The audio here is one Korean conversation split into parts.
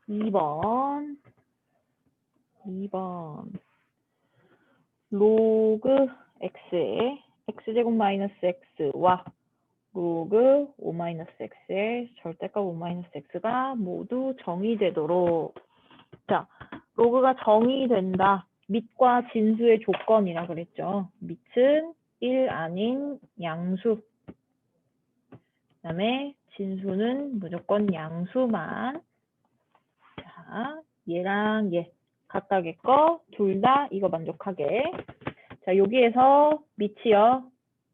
2번 로그 x의 x제곱 마이너스 x와 로그 5 마이너스 x의 절대값 5 마이너스 x가 모두 정의되도록. 자, 로그가 정의된다. 밑과 진수의 조건이라 그랬죠. 밑은 1 아닌 양수. 그 다음에 진수는 무조건 양수만. 자, 얘랑 얘 각각의 거 둘 다 이거 만족하게. 자, 여기에서 밑이요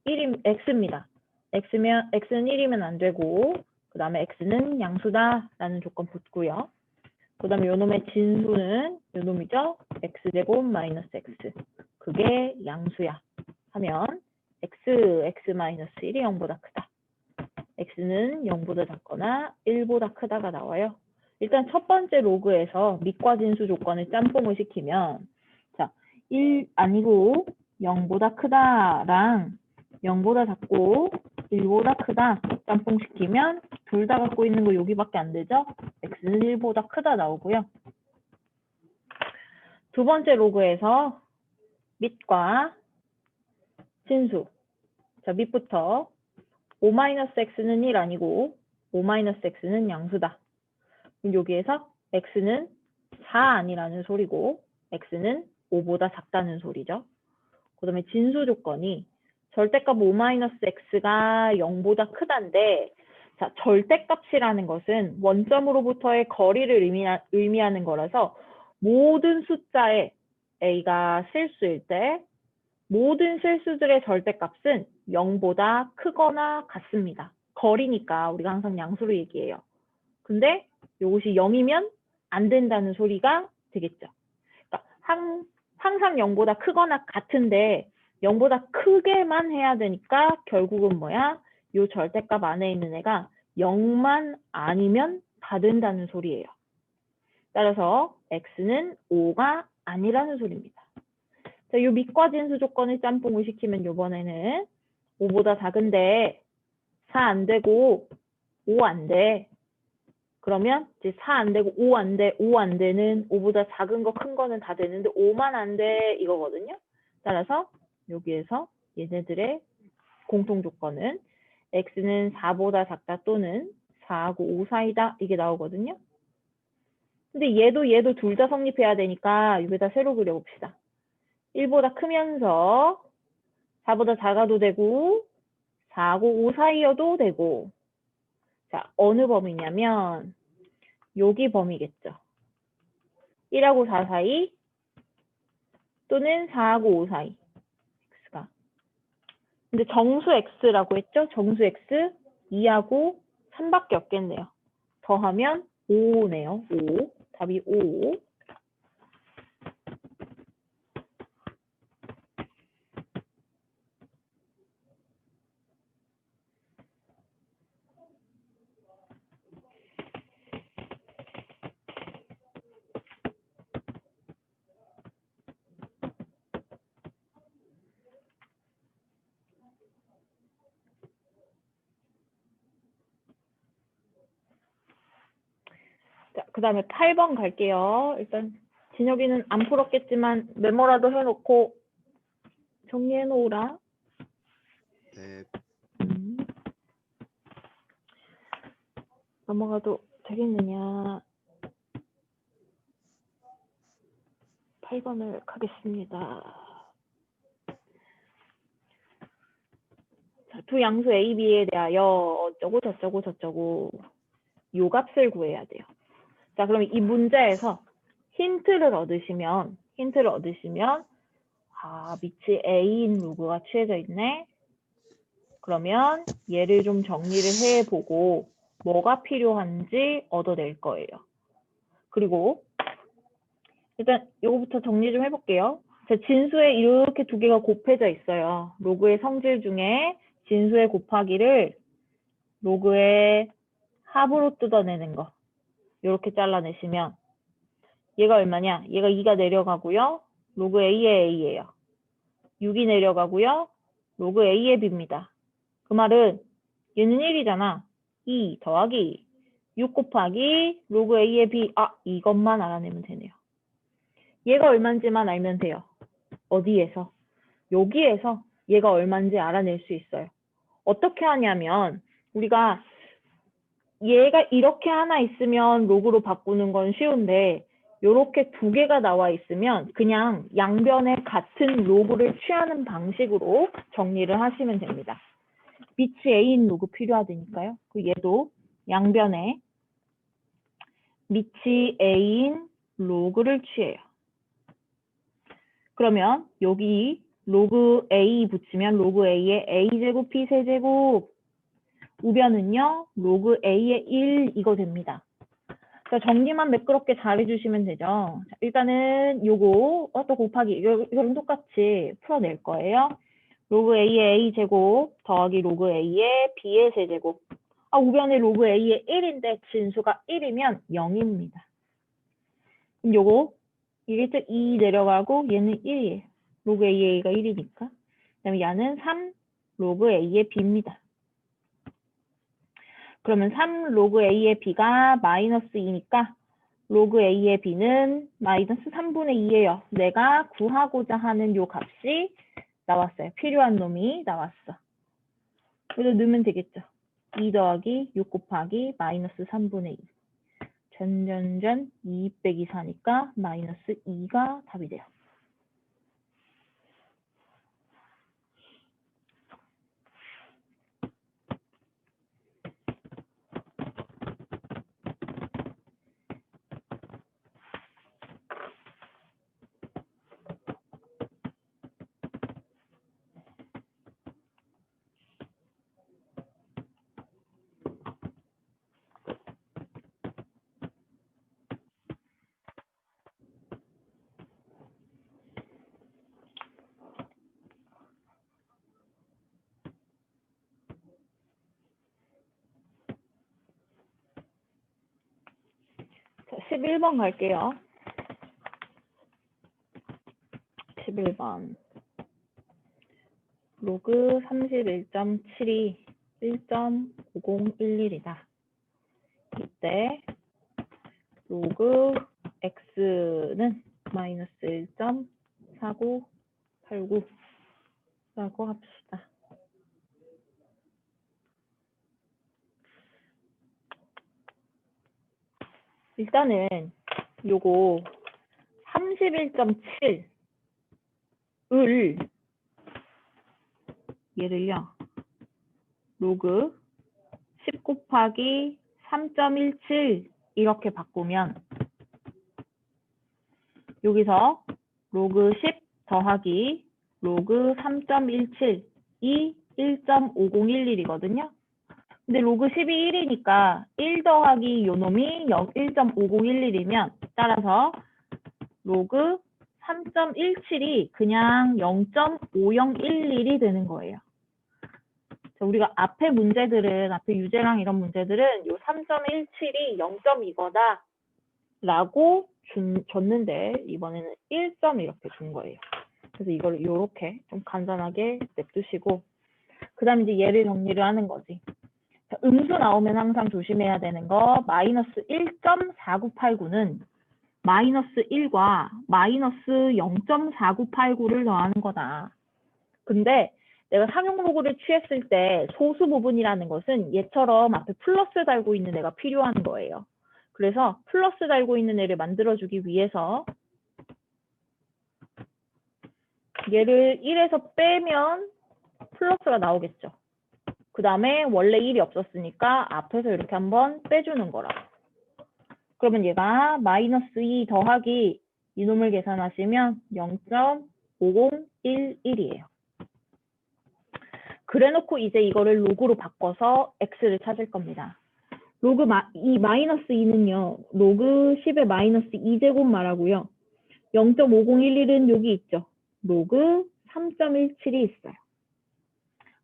1임 x입니다. x는 1이면 안 되고, 그 다음에 x는 양수다 라는 조건 붙고요. 그 다음에 요놈의 진수는 요놈이죠. x제곱 마이너스 x. 그게 양수야 하면 x 마이너스 1이 0보다 크다. x는 0보다 작거나 1보다 크다가 나와요. 일단 첫 번째 로그에서 밑과 진수 조건을 짬뽕을 시키면, 자, 1 아니고 0보다 크다랑 0보다 작고 1보다 크다 짬뽕 시키면 둘 다 갖고 있는 거 여기밖에 안 되죠? x는 1보다 크다 나오고요. 두 번째 로그에서 밑과 진수. 자, 밑부터 5-x는 1 아니고 5-x는 양수다. 그럼 여기에서 x는 4 아니라는 소리고 x는 5보다 작다는 소리죠. 그 다음에 진수 조건이 절대값 5-x가 0보다 크다인데, 자, 절대값이라는 것은 원점으로부터의 거리를 의미하는 거라서 모든 숫자에 a가 실수일 때 모든 실수들의 절대값은 0보다 크거나 같습니다. 거리니까 우리가 항상 양수로 얘기해요. 근데 이것이 0이면 안 된다는 소리가 되겠죠. 그러니까 항상 0보다 크거나 같은데 0보다 크게만 해야 되니까 결국은 뭐야? 이 절대값 안에 있는 애가 0만 아니면 다 된다는 소리예요. 따라서 x는 5가 아니라는 소리입니다. 자, 이 밑과 진수 조건을 짬뽕을 시키면 이번에는 5보다 작은데 4 안 되고 5 안 돼. 그러면 이제 4 안 되고 5 안 돼. 5 안 되는 5보다 작은 거 큰 거는 다 되는데 5만 안 돼 이거거든요. 따라서 여기에서 얘네들의 공통 조건은 x는 4보다 작다 또는 4하고 5 사이다 이게 나오거든요. 근데 얘도 둘 다 성립해야 되니까 여기다 세로 그려봅시다. 1보다 크면서 4보다 작아도 되고 4하고 5 사이여도 되고. 자, 어느 범위냐면 여기 범위겠죠. 1하고 4 사이 또는 4하고 5 사이 x가. 근데 정수 x라고 했죠? 정수 x 2하고 3밖에 없겠네요. 더하면 5네요. 5. 답이 5. 자, 그 다음에 8번 갈게요. 일단 진혁이는 안 풀었겠지만 메모라도 해놓고 정리해 놓으라. 네. 넘어가도 되겠느냐. 8번을 가겠습니다. 자, 두 양수 A, B에 대하여 어쩌고 저쩌고 요 값을 구해야 돼요. 자, 그럼 이 문제에서 힌트를 얻으시면 밑이 A인 로그가 취해져 있네. 그러면 얘를 좀 정리를 해보고 뭐가 필요한지 얻어낼 거예요. 그리고 일단 이거부터 정리 좀 해볼게요. 자, 진수에 이렇게 두 개가 곱해져 있어요. 로그의 성질 중에 진수의 곱하기를 로그의 합으로 뜯어내는 거. 이렇게 잘라내시면 얘가 얼마냐? 얘가 2가 내려가고요. 로그 A의 A예요. 6이 내려가고요. 로그 A의 B입니다. 그 말은 얘는 1이잖아. 2 더하기 6 곱하기 로그 A의 B. 이것만 알아내면 되네요. 얘가 얼마인지만 알면 돼요. 어디에서? 여기에서 얘가 얼마인지 알아낼 수 있어요. 어떻게 하냐면 우리가 얘가 이렇게 하나 있으면 로그로 바꾸는 건 쉬운데 이렇게 두 개가 나와 있으면 그냥 양변에 같은 로그를 취하는 방식으로 정리를 하시면 됩니다. 밑이 A인 로그 필요하다니까요. 그 얘도 양변에 밑이 A인 로그를 취해요. 그러면 여기 로그 A 붙이면 로그 A의 A제곱 B 세제곱 우변은요 로그 A의 1 이거 됩니다. 그러니까 정리만 매끄럽게 잘 해주시면 되죠. 자, 일단은 요거 또 곱하기 이거랑 똑같이 풀어낼 거예요. 로그 A의 A제곱 더하기 로그 A의 B의 세제곱. 우변에 로그 A의 1인데 진수가 1이면 0입니다. 그럼 요거 이게 또 2 내려가고 얘는 1이에요. 로그 A의 A가 1이니까. 그다음에 얘는 3 로그 A의 B입니다. 그러면 3 로그 A의 B가 마이너스 2니까 로그 A의 B는 마이너스 3분의 2예요. 내가 구하고자 하는 요 값이 나왔어요. 필요한 놈이 나왔어. 그래서 넣으면 되겠죠. 2 더하기 6 곱하기 마이너스 3분의 2. 전전전 2 빼기 4니까 마이너스 2가 답이 돼요. 자, 11번 갈게요. 11번. 로그 31.7이 1.5011이다. 이때 로그 x는 마이너스 1.4989라고 합시다. 일단은 요거 31.7을 얘를요 로그 10 곱하기 3.17 이렇게 바꾸면 여기서 로그 10 더하기 로그 3.17이 1.5011이거든요. 근데 로그 10이 1이니까 1 더하기 요 놈이 1.5011이면 따라서 로그 3.17이 그냥 0.5011이 되는 거예요. 자, 우리가 앞에 문제들은, 앞에 유제랑 이런 문제들은 요 3.17이 0.2거다 라고 줬는데 이번에는 1점 이렇게 준 거예요. 그래서 이걸 이렇게 좀 간단하게 냅두시고 그 다음에 이제 얘를 정리를 하는 거지. 자, 음수 나오면 항상 조심해야 되는 거 마이너스 1.4989는 마이너스 1과 마이너스 0.4989를 더하는 거다. 근데 내가 상용 로그를 취했을 때 소수 부분이라는 것은 얘처럼 앞에 플러스 달고 있는 애가 필요한 거예요. 그래서 플러스 달고 있는 애를 만들어주기 위해서 얘를 1에서 빼면 플러스가 나오겠죠. 그 다음에 원래 1이 없었으니까 앞에서 이렇게 한번 빼주는 거라고. 그러면 얘가 마이너스 2 더하기 이놈을 계산하시면 0.5011이에요. 그래놓고 이제 이거를 로그로 바꿔서 x를 찾을 겁니다. 로그 이 마이너스 2는요. 로그 10의 마이너스 2제곱 말하고요. 0.5011은 여기 있죠. 로그 3.17이 있어요.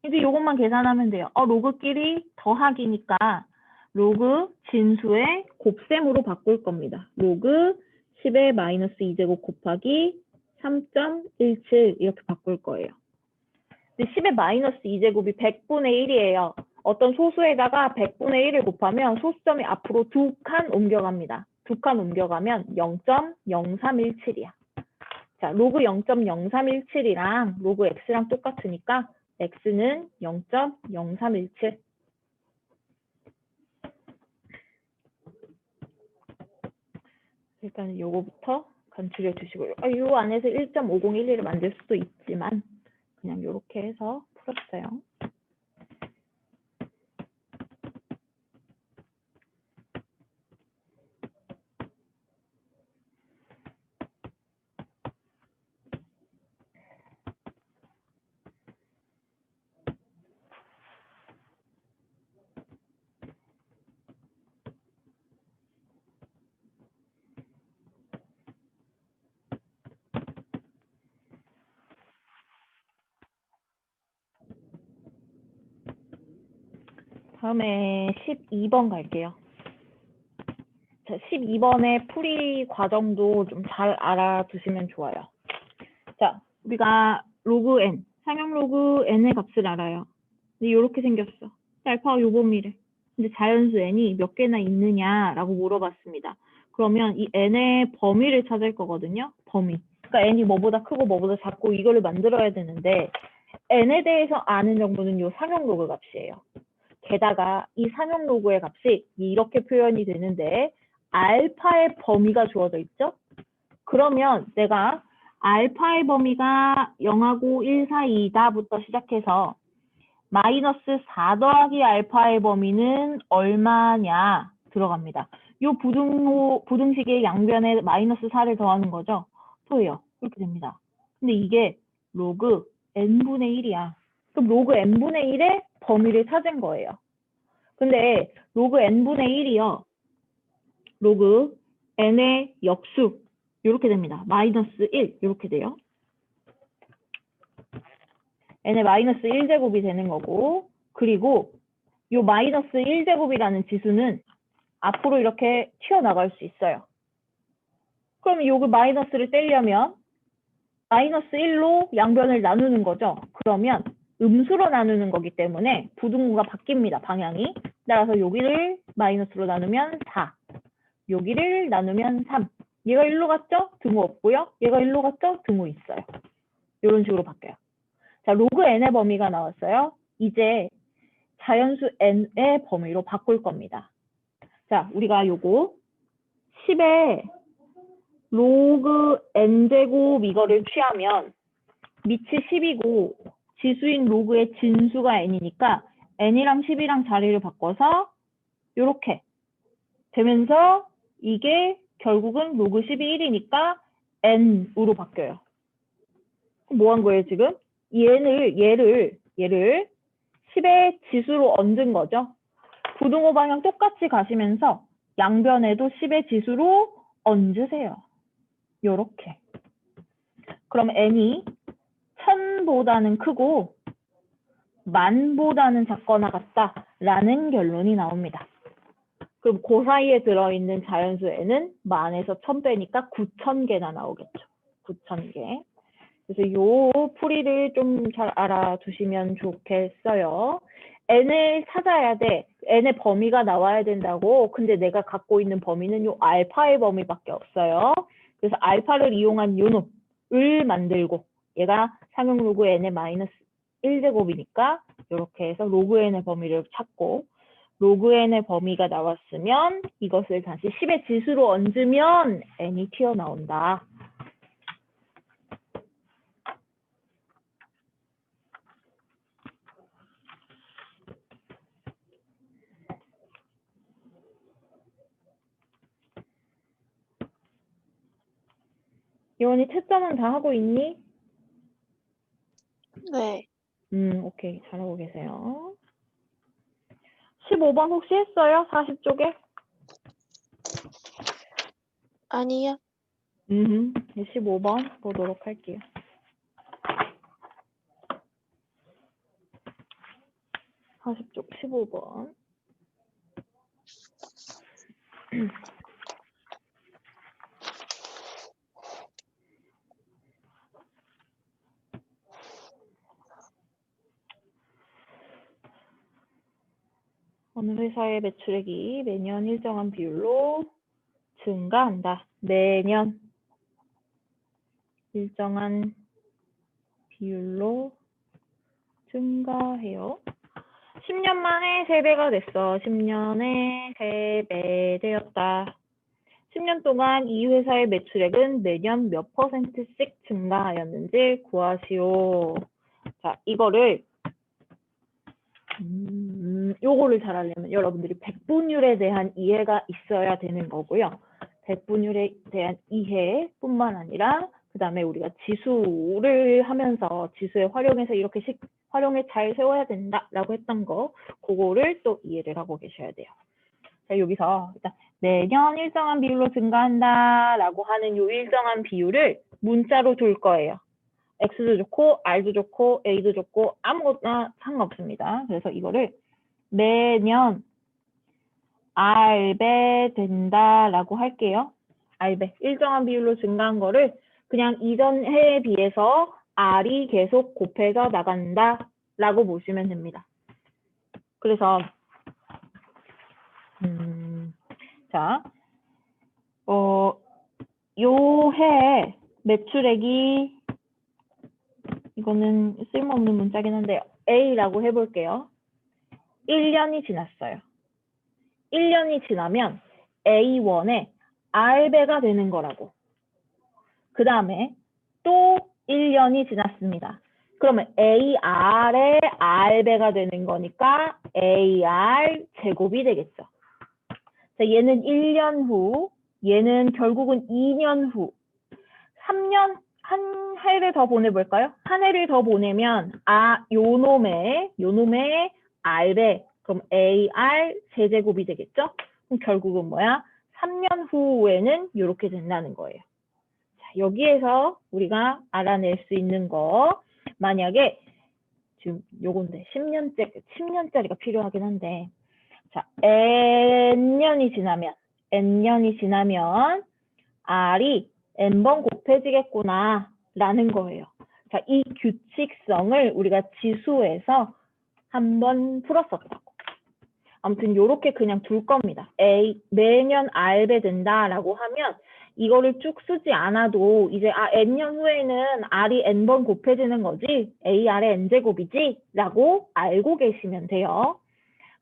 이제 이것만 계산하면 돼요. 로그끼리 더하기니까 로그 진수의 곱셈으로 바꿀 겁니다. 로그 10의 마이너스 2제곱 곱하기 3.17 이렇게 바꿀 거예요. 근데 10의 마이너스 2제곱이 100분의 1이에요. 어떤 소수에다가 100분의 1을 곱하면 소수점이 앞으로 2칸 옮겨갑니다. 2칸 옮겨가면 0.0317이야. 자, 로그 0.0317이랑 로그 x랑 똑같으니까 x는 0.0317. 일단 요거부터 간추려 주시고요. 요 안에서 1.5011을 만들 수도 있지만 그냥 요렇게 해서 풀었어요. 다음에 12번 갈게요. 자, 12번의 풀이 과정도 좀 잘 알아두시면 좋아요. 자, 우리가 로그 n, 상용 로그 n의 값을 알아요. 근데 이렇게 생겼어. 알파가 요 범위래. 근데 자연수 n이 몇 개나 있느냐라고 물어봤습니다. 그러면 이 n의 범위를 찾을 거거든요. 범위. 그러니까 n이 뭐보다 크고 뭐보다 작고 이거를 만들어야 되는데 n에 대해서 아는 정보는 요 상용 로그 값이에요. 게다가 이 상용 로그의 값이 이렇게 표현이 되는데 알파의 범위가 주어져 있죠? 그러면 내가 알파의 범위가 0하고 1 사이다부터 시작해서 마이너스 4 더하기 알파의 범위는 얼마냐 들어갑니다. 이 부등식의 양변에 마이너스 4를 더하는 거죠. 또요. 이렇게 됩니다. 근데 이게 로그 n분의 1이야. 그럼 로그 n분의 1의 범위를 찾은 거예요. 근데 로그 n분의 1이요. 로그 n의 역수 이렇게 됩니다. 마이너스 1 이렇게 돼요. n의 마이너스 1제곱이 되는 거고 그리고 이 마이너스 1제곱이라는 지수는 앞으로 이렇게 튀어나갈 수 있어요. 그럼 요거 마이너스를 떼려면 마이너스 1로 양변을 나누는 거죠. 그러면 음수로 나누는 거기 때문에 부등호가 바뀝니다. 방향이. 따라서 여기를 마이너스로 나누면 4. 여기를 나누면 3. 얘가 1로 갔죠? 등호 없고요. 얘가 1로 갔죠? 등호 있어요. 이런 식으로 바뀌어요. 자, 로그 n의 범위가 나왔어요. 이제 자연수 n의 범위로 바꿀 겁니다. 자, 우리가 요거 10에 로그 n제곱 이거를 취하면 밑이 10이고 지수인 로그의 진수가 n이니까 n이랑 10이랑 자리를 바꿔서 요렇게 되면서 이게 결국은 로그 10이 1이니까 n으로 바뀌어요. 뭐 한 거예요, 지금? 얘를 10의 지수로 얹은 거죠. 부등호 방향 똑같이 가시면서 양변에도 10의 지수로 얹으세요. 요렇게. 그럼 n이 1000보다는 크고 만보다는 작거나 같다라는 결론이 나옵니다. 그럼 그 사이에 들어있는 자연수 n은 만에서 1000 빼니까 9000개나 나오겠죠. 9000개. 그래서 요 풀이를 좀 잘 알아두시면 좋겠어요. n을 찾아야 돼. n의 범위가 나와야 된다고. 근데 내가 갖고 있는 범위는 요 알파의 범위밖에 없어요. 그래서 알파를 이용한 요놈을 만들고 얘가 상용 로그 n의 마이너스 1제곱이니까 이렇게 해서 로그 n의 범위를 찾고 로그 n의 범위가 나왔으면 이것을 다시 10의 지수로 얹으면 n이 튀어나온다. 예원이 채점은 다 하고 있니? 네. 오케이. 잘하고 계세요. 15번 혹시 했어요? 40쪽에? 아니요. 15번 보도록 할게요. (40쪽) 15번. 어느 회사의 매출액이 매년 일정한 비율로 증가한다. 매년 일정한 비율로 증가해요. 10년 만에 3배가 됐어. 10년에 3배 되었다. 10년 동안 이 회사의 매출액은 매년 몇 %씩 증가하였는지 구하시오. 자, 이거를 요거를 잘 하려면 여러분들이 백분율에 대한 이해가 있어야 되는 거고요. 백분율에 대한 이해뿐만 아니라 그 다음에 우리가 지수를 하면서 지수의 활용해서 이렇게 활용을 잘 세워야 된다라고 했던 거 그거를 또 이해를 하고 계셔야 돼요. 자, 여기서 일단 매년 일정한 비율로 증가한다라고 하는 요 일정한 비율을 문자로 줄 거예요. X도 좋고 R도 좋고 A도 좋고 아무것도 상관없습니다. 그래서 이거를 매년 R배 된다라고 할게요. R배 일정한 비율로 증가한 거를 그냥 이전 해에 비해서 R이 계속 곱해져 나간다라고 보시면 됩니다. 그래서 자, 요 해에 매출액이 이거는 쓸모없는 문자긴 한데 A라고 해볼게요. 1년이 지났어요. 1년이 지나면 A1에 R배가 되는 거라고. 그 다음에 또 1년이 지났습니다. 그러면 AR에 R배가 되는 거니까 AR 제곱이 되겠죠. 자, 얘는 1년 후, 얘는 결국은 2년 후, 3년, 한 해를 더 보내볼까요? 한 해를 더 보내면 요놈의 R배, 그럼 AR 세제곱이 되겠죠? 그럼 결국은 뭐야? 3년 후에는 이렇게 된다는 거예요. 자, 여기에서 우리가 알아낼 수 있는 거, 만약에 지금 요건데 10년짜리가 필요하긴 한데, 자, n년이 지나면 R이 n번 곱해지겠구나 라는 거예요. 자, 이 규칙성을 우리가 지수에서 한번 풀었었다고. 아무튼 이렇게 그냥 둘 겁니다. 매년 R배 된다라고 하면 이거를 쭉 쓰지 않아도 이제 n년 후에는 R이 n번 곱해지는 거지 AR의 n제곱이지 라고 알고 계시면 돼요.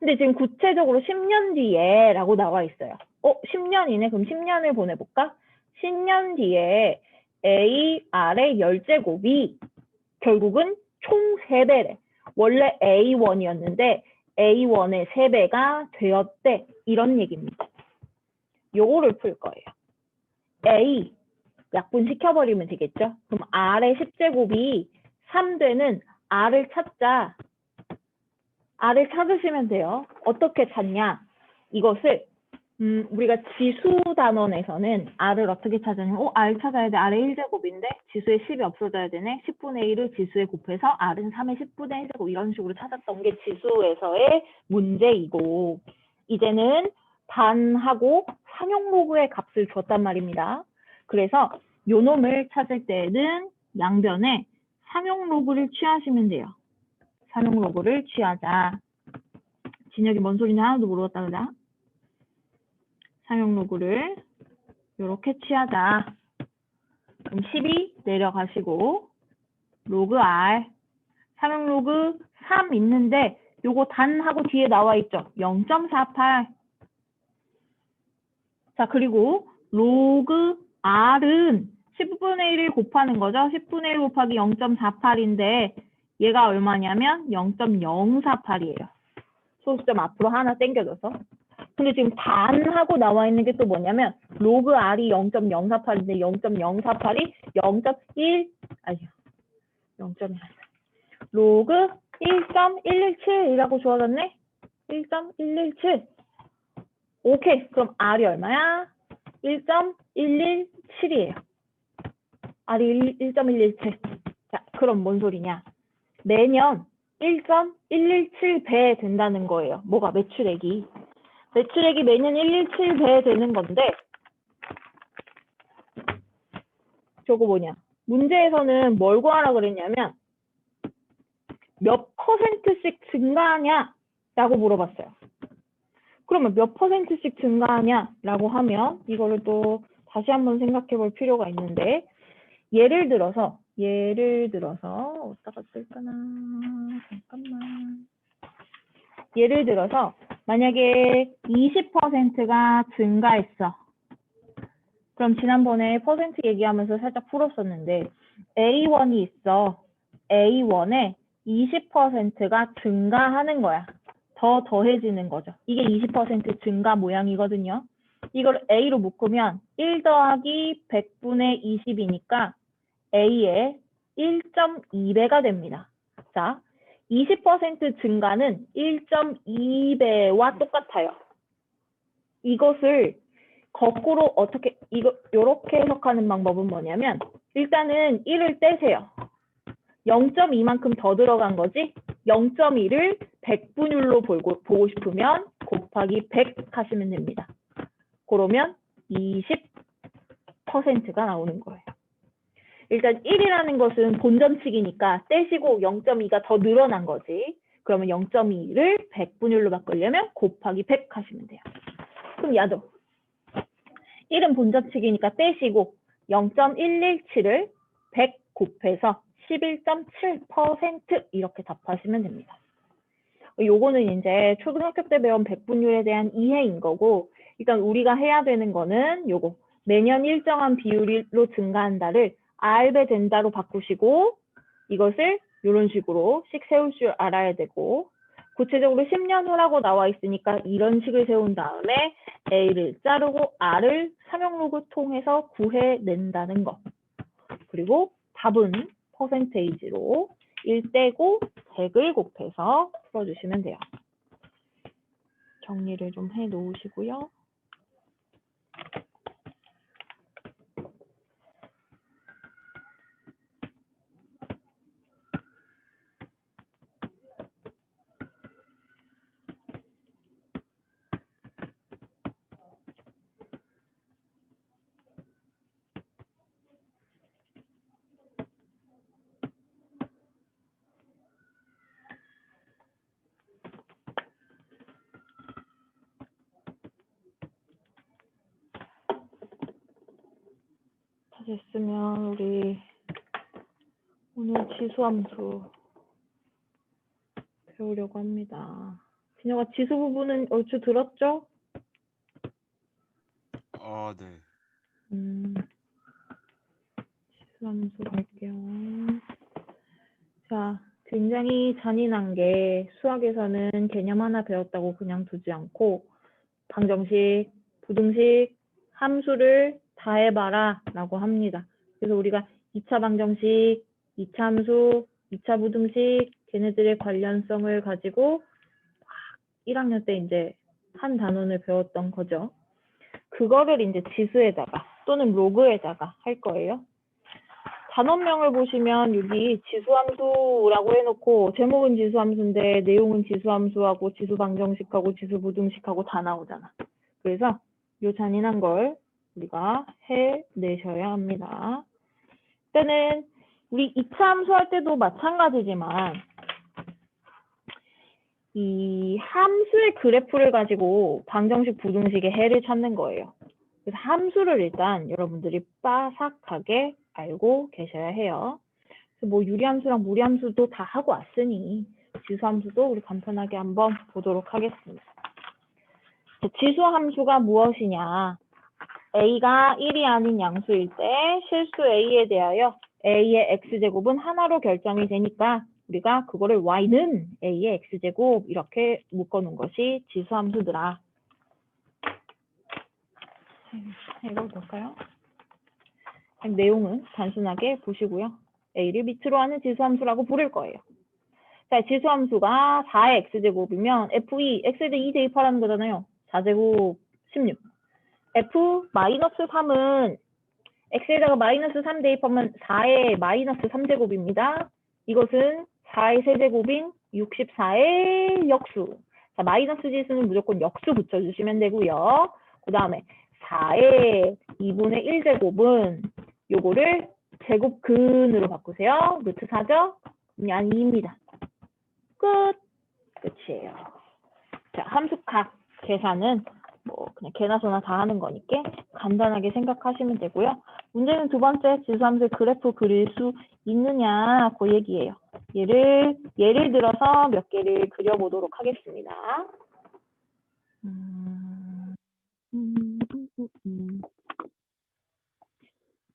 근데 지금 구체적으로 10년 뒤에 라고 나와 있어요. 10년이네. 그럼 10년을 보내볼까? 10년 뒤에 AR의 10제곱이 결국은 총 3배래. 원래 A1이었는데 A1의 3배가 되었대. 이런 얘기입니다. 요거를 풀 거예요. A 약분시켜버리면 되겠죠? 그럼 R의 10제곱이 3되는 R을 찾자. R을 찾으시면 돼요. 어떻게 찾냐? 이것을 우리가 지수 단원에서는 R을 어떻게 찾으냐면 R 찾아야 돼. R의 1제곱인데 지수에 10이 없어져야 되네. 10분의 1을 지수에 곱해서 R은 3의 10분의 1제곱 이런 식으로 찾았던 게 지수에서의 문제이고 이제는 단하고 상용 로그의 값을 줬단 말입니다. 그래서 요 놈을 찾을 때는 양변에 상용 로그를 취하시면 돼요. 상용 로그를 취하자. 진혁이 뭔 소리냐 하나도 모르겠다 그자. 상용 로그를 이렇게 취하자. 그럼 10이 내려가시고 로그 R 상용 로그 3 있는데 요거 단하고 뒤에 나와 있죠. 0.48. 자, 그리고 로그 R은 10분의 1을 곱하는 거죠. 10분의 1 곱하기 0.48인데 얘가 얼마냐면 0.048이에요. 소수점 앞으로 하나 당겨줘서. 근데 지금 단하고 나와 있는 게 또 뭐냐면 로그 R이 0.048인데 0.048이 0.1 로그 1.117이라고 주어졌네. 1.117. 오케이. 그럼 R이 얼마야? 1.117이에요. R이 1.117. 자, 그럼 뭔 소리냐? 매년 1.117배 된다는 거예요. 뭐가? 매출액이 매년 117배 되는 건데 저거 뭐냐? 문제에서는 뭘 구하라 그랬냐면 몇 %씩 증가하냐라고 물어봤어요. 그러면 몇 %씩 증가하냐라고 하면 이거를 또 다시 한번 생각해 볼 필요가 있는데 예를 들어서 어디다가 쓸까나 잠깐만. 예를 들어서 만약에 20%가 증가했어. 그럼 지난번에 퍼센트 얘기하면서 살짝 풀었었는데 A1이 있어. A1에 20%가 증가하는 거야. 더 더해지는 거죠. 이게 20% 증가 모양이거든요. 이걸 A로 묶으면 1 더하기 100분의 20이니까 A의 1.2배가 됩니다. 자, 20% 증가는 1.2배와 똑같아요. 이것을 거꾸로 요렇게 해석하는 방법은 뭐냐면 일단은 1을 떼세요. 0.2만큼 더 들어간 거지 0.2를 100분율로 보고 싶으면 곱하기 100 하시면 됩니다. 그러면 20%가 나오는 거예요. 일단 1이라는 것은 본점칙이니까 떼시고 0.2가 더 늘어난 거지. 그러면 0.2를 100분율로 바꾸려면 곱하기 100 하시면 돼요. 그럼 야도 1은 본점칙이니까 떼시고 0.117을 100 곱해서 11.7% 이렇게 답하시면 됩니다. 요거는 이제 초등학교 때 배운 백분율에 대한 이해인 거고 일단 우리가 해야 되는 거는 요거 매년 일정한 비율로 증가한다를 R배 된다로 바꾸시고 이것을 이런 식으로씩 세울 줄 알아야 되고 구체적으로 10년 후라고 나와 있으니까 이런 식을 세운 다음에 A를 자르고 R을 삼형로그 통해서 구해낸다는 거. 그리고 답은 퍼센테이지로 1 떼고 100을 곱해서 풀어주시면 돼요. 정리를 좀 해놓으시고요. 다 됐으면 우리 오늘 지수함수 배우려고 합니다. 진혁아 지수 부분은 얼추 들었죠? 네. 지수함수 갈게요. 자, 굉장히 잔인한 게 수학에서는 개념 하나 배웠다고 그냥 두지 않고 방정식, 부등식, 함수를 다 해봐라 라고 합니다. 그래서 우리가 2차 방정식, 2차 함수, 2차 부등식 걔네들의 관련성을 가지고 1학년 때 이제 한 단원을 배웠던 거죠. 그거를 이제 지수에다가 또는 로그에다가 할 거예요. 단원명을 보시면 여기 지수함수라고 해놓고 제목은 지수함수인데 내용은 지수함수하고 지수방정식하고 지수부등식하고 다 나오잖아. 그래서 이 잔인한 걸 우리가 해내셔야 합니다. 일단은 우리 2차 함수할 때도 마찬가지지만 이 함수의 그래프를 가지고 방정식, 부등식의 해를 찾는 거예요. 그래서 함수를 일단 여러분들이 빠삭하게 알고 계셔야 해요. 그래서 뭐 유리함수랑 무리함수도 다 하고 왔으니 지수함수도 우리 간편하게 한번 보도록 하겠습니다. 지수함수가 무엇이냐? A가 1이 아닌 양수일 때 실수 A에 대하여 A의 X제곱은 하나로 결정이 되니까 우리가 그거를 Y는 A의 X제곱 이렇게 묶어놓은 것이 지수함수더라. 이걸 볼까요? 내용은 단순하게 보시고요. A를 밑으로 하는 지수함수라고 부를 거예요. 자, 지수함수가 4의 X제곱이면 F2, X에다 2 대입하라는 거잖아요. 4제곱 16. F-3은 X에다가 마이너스 3 대입하면 4의 마이너스 3제곱입니다. 이것은 4의 세제곱인 64의 역수. 자, 마이너스 지수는 무조건 역수 붙여주시면 되고요. 그 다음에 4의 2분의 1제곱은 요거를 제곱근으로 바꾸세요. 루트 4죠? 아니 2입니다. 끝. 끝이에요. 자, 함수 각. 계산은 뭐 그냥 개나 소나 다 하는 거니까 간단하게 생각하시면 되고요. 문제는 두 번째 지수함수의 그래프 그릴 수 있느냐 그 얘기예요. 예를 들어서 몇 개를 그려보도록 하겠습니다.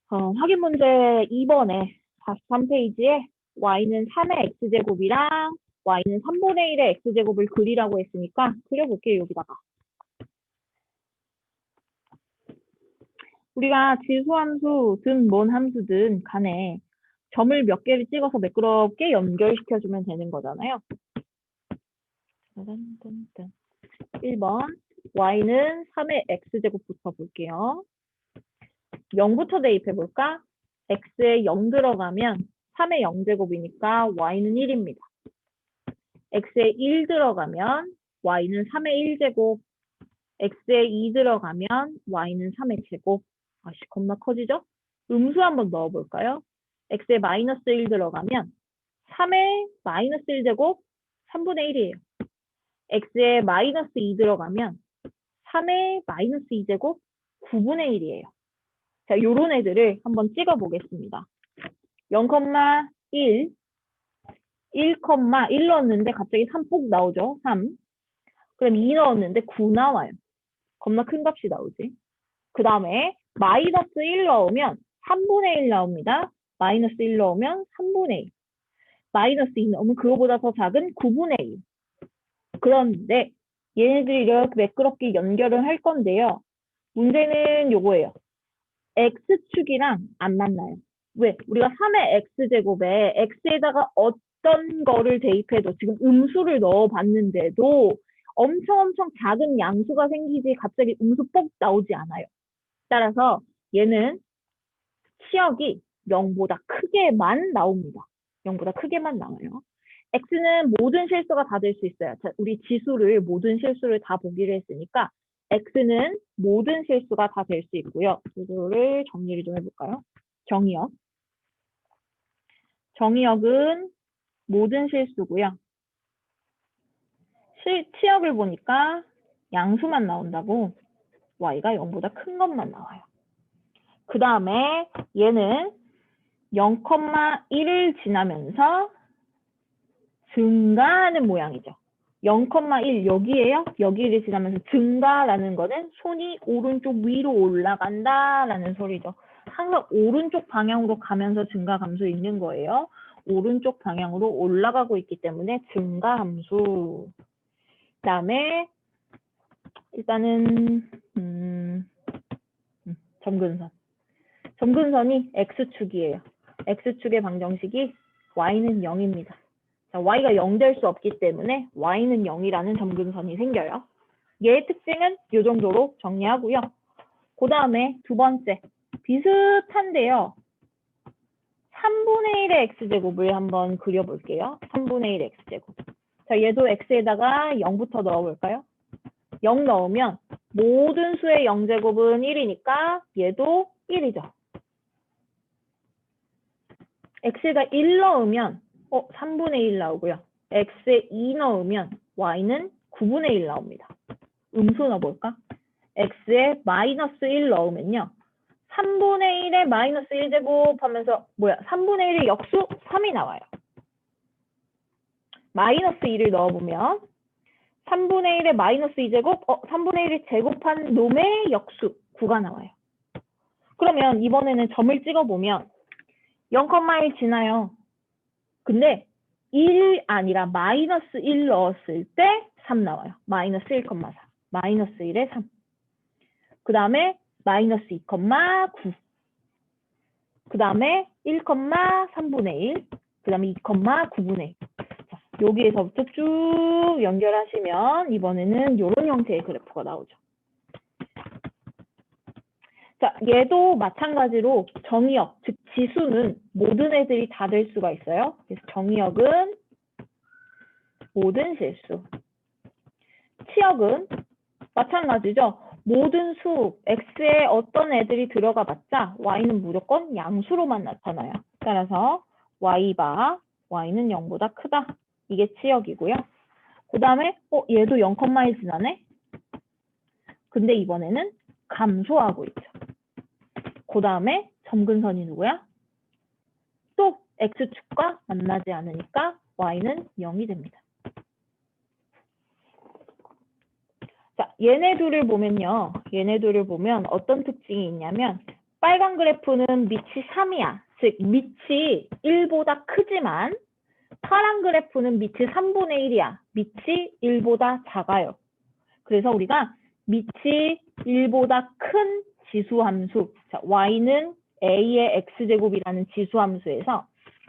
확인 문제 2번에 43페이지에 y는 3의 x제곱이랑 y는 3분의 1의 x제곱을 그리라고 했으니까 그려볼게요. 여기다가. 우리가 지수함수든 뭔 함수든 간에 점을 몇 개를 찍어서 매끄럽게 연결시켜주면 되는 거잖아요. 1번 y는 3의 x제곱부터 볼게요. 0부터 대입해볼까? x에 0 들어가면 3의 0제곱이니까 y는 1입니다. x에 1 들어가면 y는 3의 1제곱, x에 2 들어가면 y는 3의 제곱. 아씨, 겁나 커지죠? 음수 한번 넣어볼까요? x에 마이너스 1 들어가면 3의 마이너스 1제곱 3분의 1이에요. x에 마이너스 2 들어가면 3의 마이너스 2제곱 9분의 1이에요. 자, 요런 애들을 한번 찍어보겠습니다. 0,1, 1 넣었는데 갑자기 3 꼭 나오죠? 3. 그럼 2 넣었는데 9 나와요. 겁나 큰 값이 나오지. 그 다음에 마이너스 1 넣으면 3분의 1 나옵니다. 마이너스 1 넣으면 3분의 1. 마이너스 2 넣으면 그거보다 더 작은 9분의 1. 그런데 얘네들이 이렇게 매끄럽게 연결을 할 건데요. 문제는 요거예요. x축이랑 안 만나요. 왜? 우리가 3의 x제곱에 x에다가 어떤 거를 대입해도 지금 음수를 넣어봤는데도 엄청 작은 양수가 생기지 갑자기 음수 뻑 나오지 않아요. 따라서 얘는 치역이 0보다 크게만 나옵니다. 0보다 크게만 나와요. x는 모든 실수가 다 될 수 있어요. 자, 우리 지수를 모든 실수를 다 보기로 했으니까 x는 모든 실수가 다 될 수 있고요. 이거를 정리를 좀 해볼까요? 정의역. 정의역은 모든 실수고요. 치역을 보니까 양수만 나온다고 y가 0보다 큰 것만 나와요. 그 다음에 얘는 0,1을 지나면서 증가하는 모양이죠. 0,1 여기에요. 여기를 지나면서 증가라는 거는 손이 오른쪽 위로 올라간다라는 소리죠. 항상 오른쪽 방향으로 가면서 증가 감소 있는 거예요. 오른쪽 방향으로 올라가고 있기 때문에 증가 함수. 그다음에 일단은 점근선. 점근선이 x축이에요. x축의 방정식이 y는 0입니다. 자, y가 0 될 수 없기 때문에 y는 0이라는 점근선이 생겨요. 얘의 특징은 이 정도로 정리하고요. 그 다음에 두 번째, 비슷한데요. 3분의 1의 x제곱을 한번 그려볼게요. 3분의 1의 x제곱. 자, 얘도 x에다가 0부터 넣어볼까요? 0 넣으면 모든 수의 0제곱은 1이니까 얘도 1이죠. x에다 1 넣으면 3분의 1 나오고요. x에 2 넣으면 y는 9분의 1 나옵니다. 음수 넣어볼까? x에 마이너스 1 넣으면요. 3분의 1에 마이너스 1제곱 하면서 3분의 1의 역수 3이 나와요. 마이너스 2를 넣어보면 3분의 1에 마이너스 2제곱 3분의 1을 제곱한 놈의 역수 9가 나와요. 그러면 이번에는 점을 찍어보면 0,1 지나요. 근데 1 아니라 마이너스 1 넣었을 때 3 나와요. 마이너스 1,4. 마이너스 1에 3. 그 다음에 마이너스 2,9. 그 다음에 1,3분의 1. 그 다음에 2,9분의 1. 자, 여기에서부터 쭉 연결하시면 이번에는 이런 형태의 그래프가 나오죠. 자, 얘도 마찬가지로 정의역, 즉 지수는 모든 애들이 다 될 수가 있어요. 그래서 정의역은 모든 실수. 치역은 마찬가지죠. 모든 수, x에 어떤 애들이 들어가 봤자 y는 무조건 양수로만 나타나요. 따라서 y바, y는 0보다 크다. 이게 치역이고요. 그 다음에 얘도 0,1 지나네? 근데 이번에는 감소하고 있죠. 그 다음에 점근선이 누구야? 또 x축과 만나지 않으니까 y는 0이 됩니다. 자, 얘네 둘을 보면요. 얘네 둘을 보면 어떤 특징이 있냐면 빨간 그래프는 밑이 3이야. 즉 밑이 1보다 크지만 파란 그래프는 밑이 3분의 1이야. 밑이 1보다 작아요. 그래서 우리가 밑이 1보다 큰 지수함수, 자, y는 a의 x제곱이라는 지수함수에서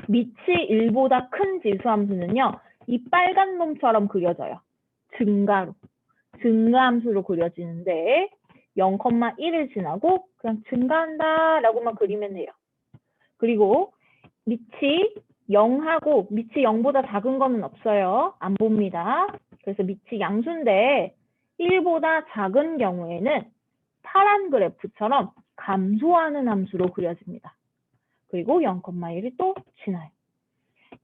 밑이 1보다 큰 지수함수는요. 이 빨간 놈처럼 그려져요. 증가로. 증가함수로 그려지는데 0,1을 지나고 그냥 증가한다 라고만 그리면 돼요. 그리고 밑이 0하고 밑이 0보다 작은 거는 없어요. 안 봅니다. 그래서 밑이 양수인데 1보다 작은 경우에는 파란 그래프처럼 감소하는 함수로 그려집니다. 그리고 0,1이 또 지나요.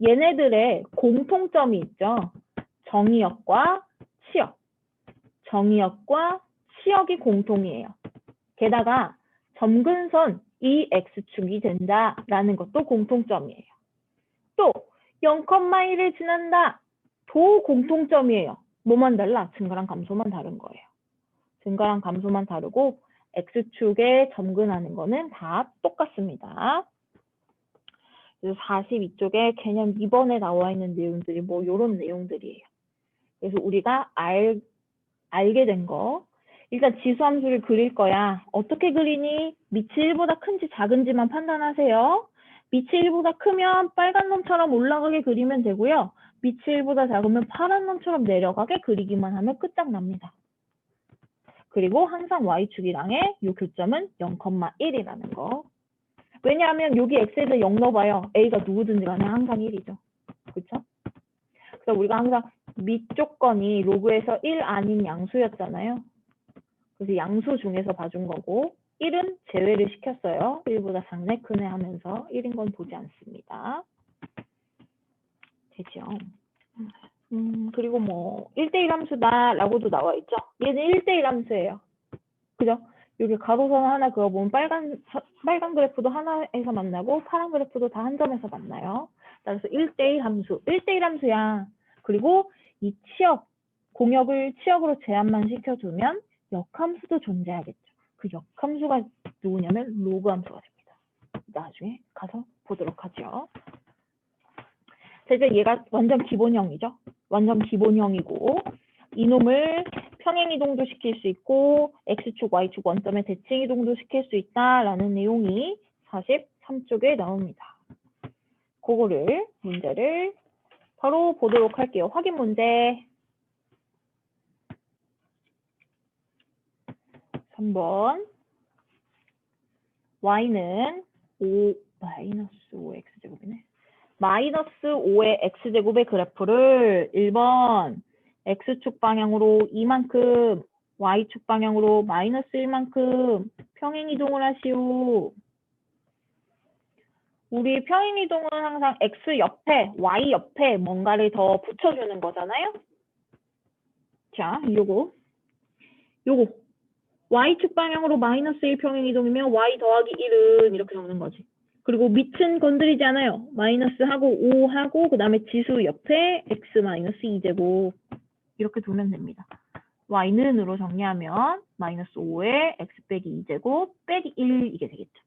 얘네들의 공통점이 있죠. 정의역과 치역. 정의역과 치역이 공통이에요. 게다가 점근선 이 x축이 된다라는 것도 공통점이에요. 또 0,1을 지난다. 도 공통점이에요. 뭐만 달라? 증가랑 감소만 다른 거예요. 증가랑 감소만 다르고 x축에 점근하는 거는 다 똑같습니다. 그래서 42쪽에 개념 2번에 나와 있는 내용들이 뭐 이런 내용들이에요. 그래서 우리가 알게 된 거, 일단 지수함수를 그릴 거야. 어떻게 그리니? 밑이 1보다 큰지 작은지만 판단하세요. 밑이 1보다 크면 빨간 놈처럼 올라가게 그리면 되고요. 밑이 1보다 작으면 파란 놈처럼 내려가게 그리기만 하면 끝장납니다. 그리고 항상 y축이랑의 이 교점은 0,1이라는 거. 왜냐하면 여기 x에서 0 넣어봐요. a가 누구든지 간에 항상 1이죠. 그렇죠? 그래서 우리가 항상 밑 조건이 로그에서 1 아닌 양수였잖아요. 그래서 양수 중에서 봐준 거고 1은 제외를 시켰어요. 1보다 작네 크네 하면서 1인 건 보지 않습니다. 되죠. 그리고 뭐 1대1 함수다라고도 나와 있죠. 얘는 1대1 함수예요. 그죠? 여기 가로선 하나 그어보면 빨간 그래프도 하나에서 만나고 파란 그래프도 다 한 점에서 만나요. 따라서 1대1 함수. 1대1 함수야. 그리고 이 치역, 공역을 치역으로 제한만 시켜주면 역함수도 존재하겠죠. 그 역함수가 누구냐면 로그 함수가 됩니다. 나중에 가서 보도록 하죠. 그래서 얘가 완전 기본형이죠. 완전 기본형이고 이놈을 평행이동도 시킬 수 있고 x축, y축 원점에 대칭이동도 시킬 수 있다라는 내용이 43쪽에 나옵니다. 그거를 문제를 바로 보도록 할게요. 확인 문제. 3번 y는 5-5x제곱이네. -5의 x제곱의 그래프를 1번 x축 방향으로 이만큼 y축 방향으로 -1만큼 평행이동을 하시오. 우리 평행이동은 항상 x 옆에 y 옆에 뭔가를 더 붙여주는 거잖아요. 자, 요거 y축 방향으로 -1 평행이동이면 y 더하기 1은 이렇게 적는 거지. 그리고 밑은 건드리지 않아요. 마이너스하고 5하고 그 다음에 지수 옆에 x-2제곱 이렇게 두면 됩니다. y는으로 정리하면 -5에 x 빼기 2제곱 빼기 1 이게 되겠죠.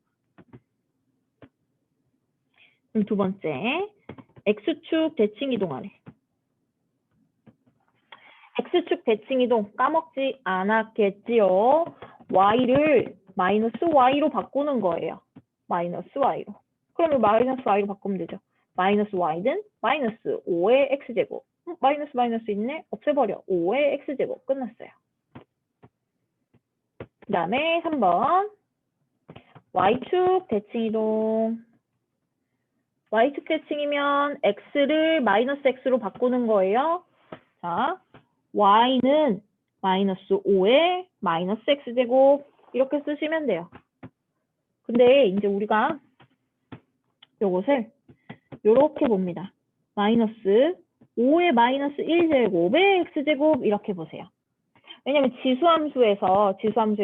그럼 두 번째 x축 대칭이동하래. x축 대칭이동 까먹지 않았겠지요. y를 -y로 바꾸는 거예요. -y로. 그러면 -y로 바꾸면 되죠. -y는 -5의 x제곱. 마이너스 있네? 없애버려. 5의 x제곱. 끝났어요. 그 다음에 3번 y축 대칭이동. y축 대칭이면 x를 -x로 바꾸는 거예요. 자, y는 -5의 -x제곱 이렇게 쓰시면 돼요. 근데 이제 우리가 요것을 요렇게 봅니다. -5의 -1제곱의 x제곱 이렇게 보세요. 왜냐면 지수함수에서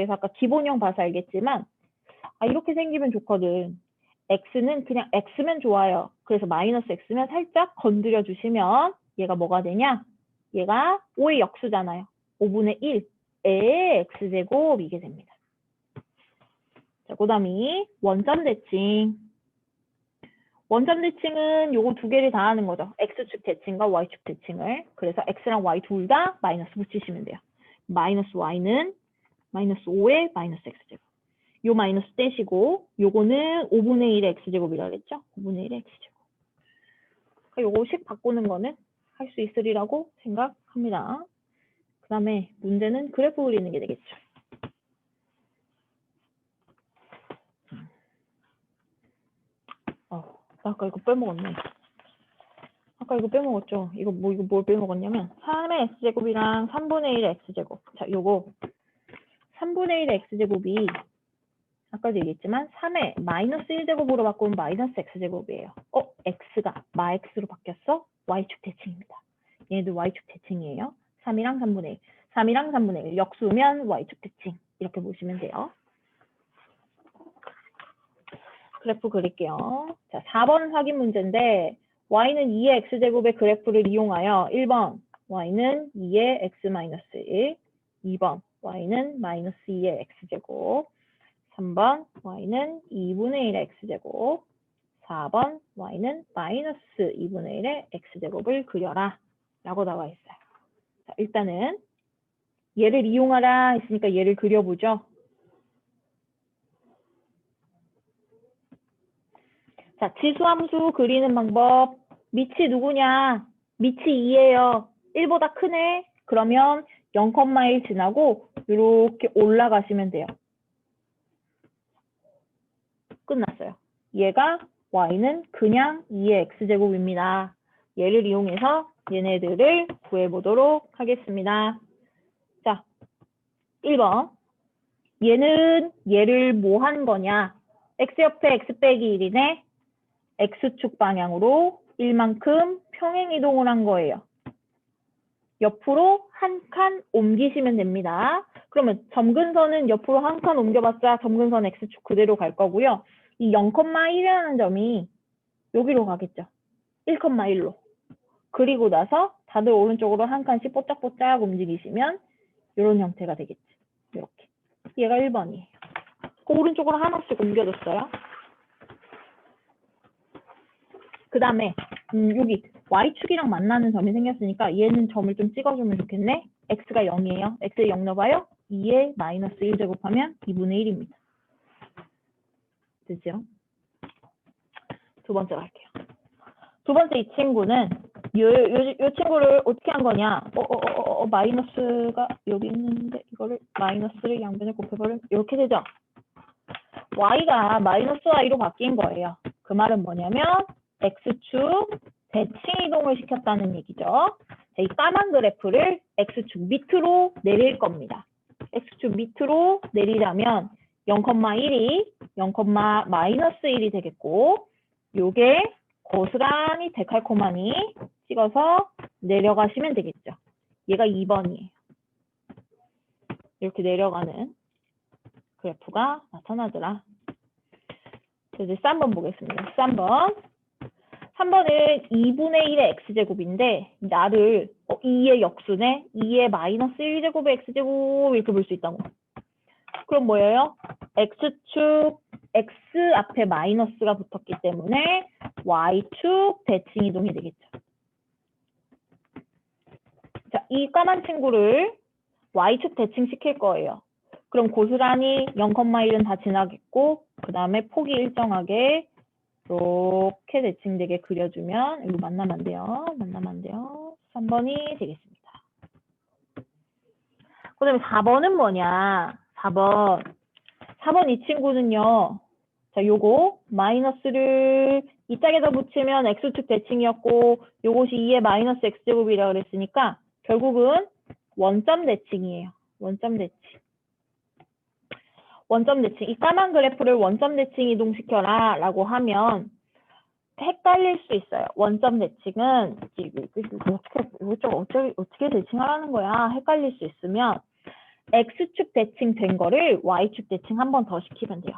아까 기본형 봐서 알겠지만 이렇게 생기면 좋거든. x는 그냥 x면 좋아요. 그래서 마이너스 x면 살짝 건드려 주시면 얘가 뭐가 되냐? 얘가 5의 역수잖아요. 5분의 1의 x제곱 이게 됩니다. 자, 그 다음이 원점 대칭. 원점 대칭은 요거 두 개를 다 하는 거죠. x축 대칭과 y축 대칭을. 그래서 x랑 y 둘 다 마이너스 붙이시면 돼요. 마이너스 y는 마이너스 5의 마이너스 x제곱. 요 마이너스 떼시고 요거는 5분의 1의 x제곱이라고 했죠? 5분의 1의 x제곱. 그러니까 요거식 바꾸는 거는 할 수 있으리라고 생각합니다. 그 다음에 문제는 그래프 그리는 게 되겠죠. 아까 이거 빼먹었네. 아까 이거 빼먹었죠? 이거 뭘 빼먹었냐면 3의 x제곱이랑 3분의 1의 x제곱. 자, 요거 3분의 1의 x제곱이 아까도 얘기했지만 3의 마이너스 1제곱으로 바꾸면 마이너스 x제곱이에요. x가 마x로 바뀌었어? y축 대칭입니다. 얘네들 y축 대칭이에요. 3이랑 3분의 1. 3이랑 3분의 1. 역수면 y축 대칭. 이렇게 보시면 돼요. 그래프 그릴게요. 자, 4번 확인 문제인데 y는 2의 x제곱의 그래프를 이용하여 1번 y는 2의 x-1, 2번 y는 마이너스 2의 x제곱, 3번 y는 2분의 1의 x제곱, 4번 y는 마이너스 2분의 1의 x제곱을 그려라 라고 나와 있어요. 자, 일단은 얘를 이용하라 했으니까 얘를 그려보죠. 자, 지수함수 그리는 방법. 밑이 누구냐? 밑이 2예요. 1보다 크네? 그러면 0,1 지나고 이렇게 올라가시면 돼요. 끝났어요. 얘가 y는 그냥 2의 x제곱입니다. 얘를 이용해서 얘네들을 구해보도록 하겠습니다. 자, 1번. 얘를 뭐 한 거냐? x 옆에 x 빼기 1이네. x축 방향으로 1만큼 평행이동을 한 거예요. 옆으로 한 칸 옮기시면 됩니다. 그러면 점근선은 옆으로 한 칸 옮겨봤자 점근선 x축 그대로 갈 거고요. 이 0,1이라는 점이 여기로 가겠죠. 1,1로. 그리고 나서 다들 오른쪽으로 한 칸씩 뽀짝뽀짝 움직이시면 이런 형태가 되겠지. 이렇게. 얘가 1번이에요. 그 오른쪽으로 하나씩 옮겨줬어요. 그 다음에 여기 y축이랑 만나는 점이 생겼으니까 얘는 점을 좀 찍어주면 좋겠네. x가 0이에요. x에 0 넣어봐요. 2에 마이너스 1 제곱하면 2분의 1입니다. 되죠? 두 번째 갈게요. 두 번째 이 친구는 요 친구를 어떻게 한 거냐. 마이너스가 여기 있는데 이거를 마이너스를 양변에 곱해버리면 이렇게 되죠. y가 마이너스 y로 바뀐 거예요. 그 말은 뭐냐면 x축 대칭 이동을 시켰다는 얘기죠. 자, 이 까만 그래프를 x축 밑으로 내릴 겁니다. x축 밑으로 내리자면 0,1이 0,-1이 되겠고 요게 고스란히 데칼코마니 찍어서 내려가시면 되겠죠. 얘가 2번이에요. 이렇게 내려가는 그래프가 나타나더라. 이제 3번 보겠습니다. 3번. 3번은 2분의 1의 x제곱인데 나를 2의 역수네. 2의 마이너스 1제곱의 x제곱 이렇게 볼 수 있다고. 그럼 뭐예요? x축 x 앞에 마이너스가 붙었기 때문에 y축 대칭 이동이 되겠죠. 자, 이 까만 친구를 y축 대칭 시킬 거예요. 그럼 고스란히 0,1은 다 지나겠고 그 다음에 폭이 일정하게 이렇게 대칭되게 그려주면 이거 만나면 안 돼요. 3번이 되겠습니다. 그 다음에 4번은 뭐냐? 4번 이 친구는요. 자, 요거 마이너스를 이 짝에다 붙이면 x축 대칭이었고 요것이 2의 마이너스 x제곱이라고 그랬으니까 결국은 원점 대칭이에요. 원점 대칭. 이 까만 그래프를 원점 대칭 이동시켜라 라고 하면 헷갈릴 수 있어요. 원점 대칭은 어떻게 대칭하라는 거야? 헷갈릴 수 있으면 x축 대칭된 거를 y축 대칭 한 번 더 시키면 돼요.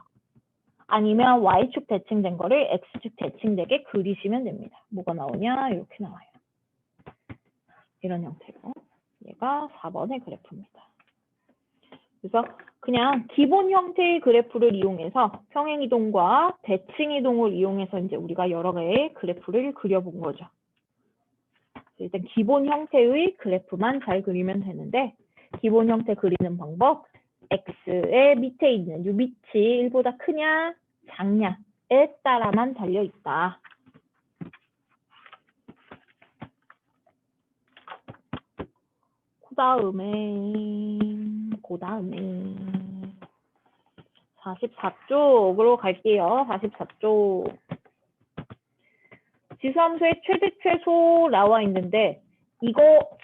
아니면 y축 대칭된 거를 x축 대칭되게 그리시면 됩니다. 뭐가 나오냐? 이렇게 나와요. 이런 형태로. 얘가 4번의 그래프입니다. 그래서 그냥 기본 형태의 그래프를 이용해서 평행이동과 대칭이동을 이용해서 이제 우리가 여러 개의 그래프를 그려본 거죠. 일단 기본 형태의 그래프만 잘 그리면 되는데 기본 형태 그리는 방법 x의 밑에 있는 이 밑이 1보다 크냐 작냐에 따라만 달려 있다. 그 다음에 44쪽으로 갈게요. 44쪽. 지수함수의 최대 최소 나와 있는데 이거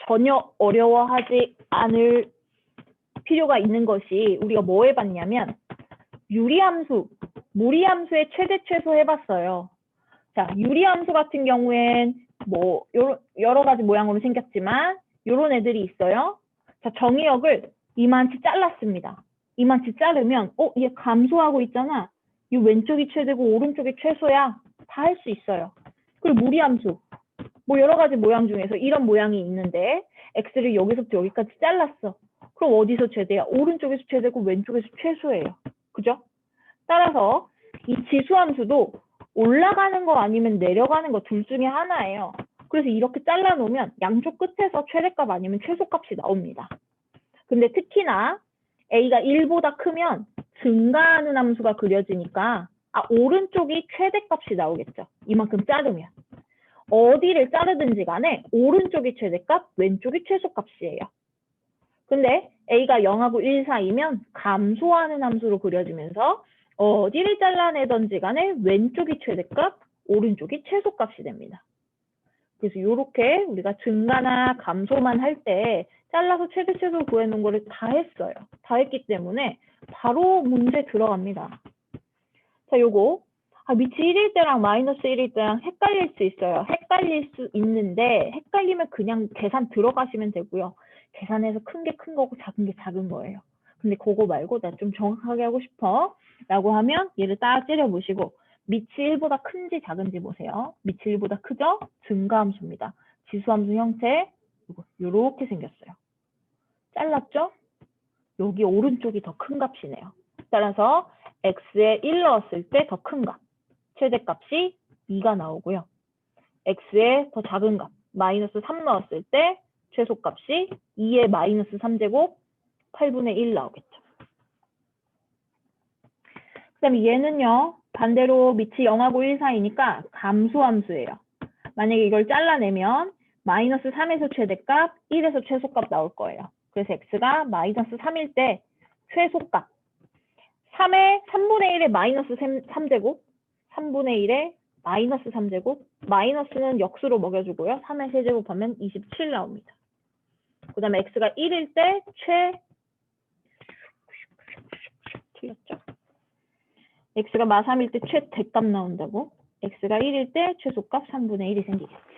전혀 어려워하지 않을 필요가 있는 것이 우리가 뭐 해봤냐면 유리함수, 무리함수의 최대 최소 해봤어요. 자, 유리함수 같은 경우엔 뭐 여러 가지 모양으로 생겼지만 이런 애들이 있어요. 자, 정의역을 이만치 잘랐습니다. 이만치 자르면 얘 감소하고 있잖아. 이 왼쪽이 최대고 오른쪽이 최소야. 다 할 수 있어요. 그리고 무리함수. 뭐 여러 가지 모양 중에서 이런 모양이 있는데 x를 여기서부터 여기까지 잘랐어. 그럼 어디서 최대야? 오른쪽에서 최대고 왼쪽에서 최소예요. 그죠? 따라서 이 지수함수도 올라가는 거 아니면 내려가는 거 둘 중에 하나예요. 그래서 이렇게 잘라놓으면 양쪽 끝에서 최대값 아니면 최소값이 나옵니다. 근데 특히나 a가 1보다 크면 증가하는 함수가 그려지니까 오른쪽이 최대값이 나오겠죠. 이만큼 자르면. 어디를 자르든지 간에 오른쪽이 최대값, 왼쪽이 최소값이에요. 근데 a가 0하고 1 사이면 감소하는 함수로 그려지면서 어디를 잘라내든지 간에 왼쪽이 최대값, 오른쪽이 최소값이 됩니다. 그래서 이렇게 우리가 증가나 감소만 할 때 잘라서 최대 최소 구해놓은 거를 다 했어요. 다 했기 때문에 바로 문제 들어갑니다. 자, 요거 밑이 1일 때랑 마이너스 1일 때랑 헷갈릴 수 있어요. 헷갈릴 수 있는데 헷갈리면 그냥 계산 들어가시면 되고요. 계산해서 큰 게 큰 거고 작은 게 작은 거예요. 근데 그거 말고 나 좀 정확하게 하고 싶어 라고 하면 얘를 딱 째려보시고 밑이 1보다 큰지 작은지 보세요. 밑이 1보다 크죠? 증가함수입니다. 지수함수 형태 이렇게 생겼어요. 잘랐죠? 여기 오른쪽이 더 큰 값이네요. 따라서 x에 1 넣었을 때 더 큰 값, 최대값이 2가 나오고요. x에 더 작은 값, 마이너스 3 넣었을 때 최소값이 2의 마이너스 3제곱 8분의 1 나오겠죠. 그 다음에 얘는요. 반대로 밑이 0하고 1 사이니까 감소함수예요. 만약에 이걸 잘라내면 마이너스 3에서 최대값, 1에서 최소값 나올 거예요. 그래서 x가 마이너스 3일 때 최소값 3의 3분의 1에 마이너스 3제곱 3분의 1에 마이너스 3제곱 마이너스는 역수로 먹여주고요. 3의 세제곱하면 27 나옵니다. 그 다음에 x가 1일 때 틀렸죠? x가 마3일 때 최대값 나온다고 x가 1일 때 최소값 3분의 1이 생기겠지.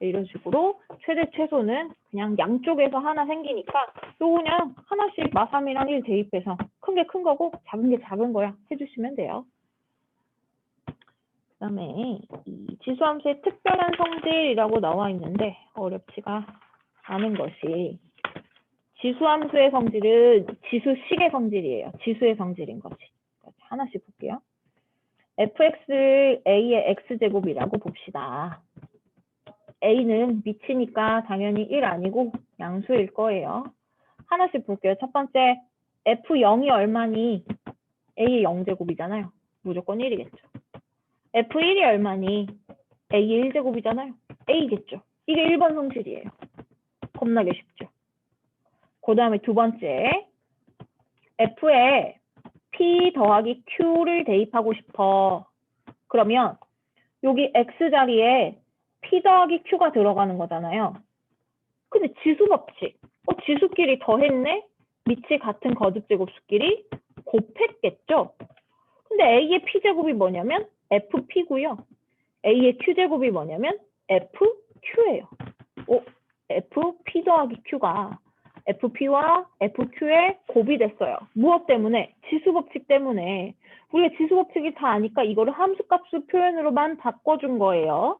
이런 식으로 최대 최소는 그냥 양쪽에서 하나 생기니까 또 그냥 하나씩 마3이랑 1 대입해서 큰 게 큰 거고 작은 게 작은 거야 해주시면 돼요. 그 다음에 이 지수함수의 특별한 성질이라고 나와 있는데 어렵지가 않은 것이 지수함수의 성질은 지수식의 성질이에요. 지수의 성질인 거지. 하나씩 볼게요. fx를 a의 x제곱이라고 봅시다. a는 미치니까 당연히 1 아니고 양수일 거예요. 하나씩 볼게요. 첫 번째 f0이 얼마니? a의 0제곱이잖아요. 무조건 1이겠죠. f1이 얼마니? a의 1제곱이잖아요. a겠죠. 이게 1번 성질이에요. 겁나게 쉽죠. 그 다음에 두 번째 f에 p 더하기 q를 대입하고 싶어. 그러면 여기 x 자리에 p 더하기 q가 들어가는 거잖아요. 근데 지수 법칙. 지수끼리 더했네? 밑이 같은 거듭제곱수끼리 곱했겠죠? 근데 a의 p제곱이 뭐냐면 fp고요. a의 q제곱이 뭐냐면 fq예요. fp 더하기 q가 FP와 FQ의 곱이 됐어요. 무엇 때문에? 지수법칙 때문에. 우리가 지수법칙이 다 아니까 이거를 함수값수 표현으로만 바꿔준 거예요.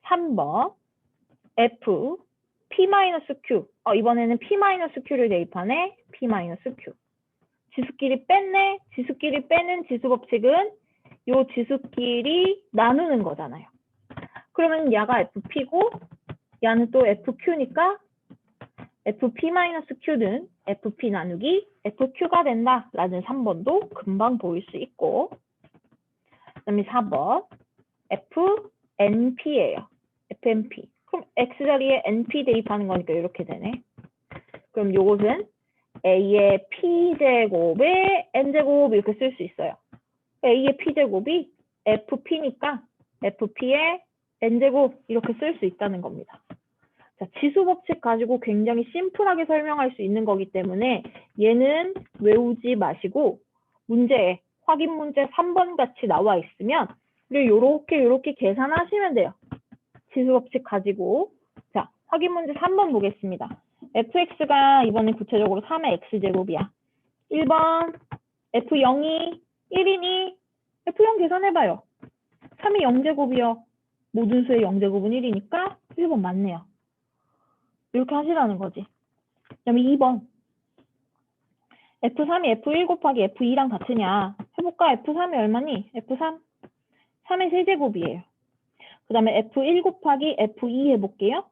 3번 F P-Q. 이번에는 P-Q를 대입하네. P-Q. 지수끼리 뺐네. 지수끼리 빼는 지수법칙은 요 지수끼리 나누는 거잖아요. 그러면 야가 FP고 야는 또 FQ니까 FP-Q는 FP 나누기 FQ가 된다라는 3번도 금방 보일 수 있고, 그다음에 4번 FNP예요. FNP. 그럼 X 자리에 NP 대입하는 거니까 이렇게 되네. 그럼 요것은 A의 P제곱에 N제곱 이렇게 쓸 수 있어요. A의 P제곱이 FP니까 FP의 N제곱 이렇게 쓸 수 있다는 겁니다. 자, 지수법칙 가지고 굉장히 심플하게 설명할 수 있는 거기 때문에 얘는 외우지 마시고 문제에 확인 문제 3번 같이 나와 있으면 요렇게 계산하시면 돼요. 지수법칙 가지고. 자, 확인 문제 3번 보겠습니다. fx가 이번엔 구체적으로 3의 x제곱이야. 1번 f0이 1이니 f0 계산해봐요. 3의 0제곱이요. 모든 수의 0제곱은 1이니까 1번 맞네요. 이렇게 하시라는 거지. 그 다음에 2번 F3이 F1 곱하기 F2랑 같으냐 해볼까? F3이 얼마니? F3 3의 세제곱이에요. 그 다음에 F1 곱하기 F2 해볼게요.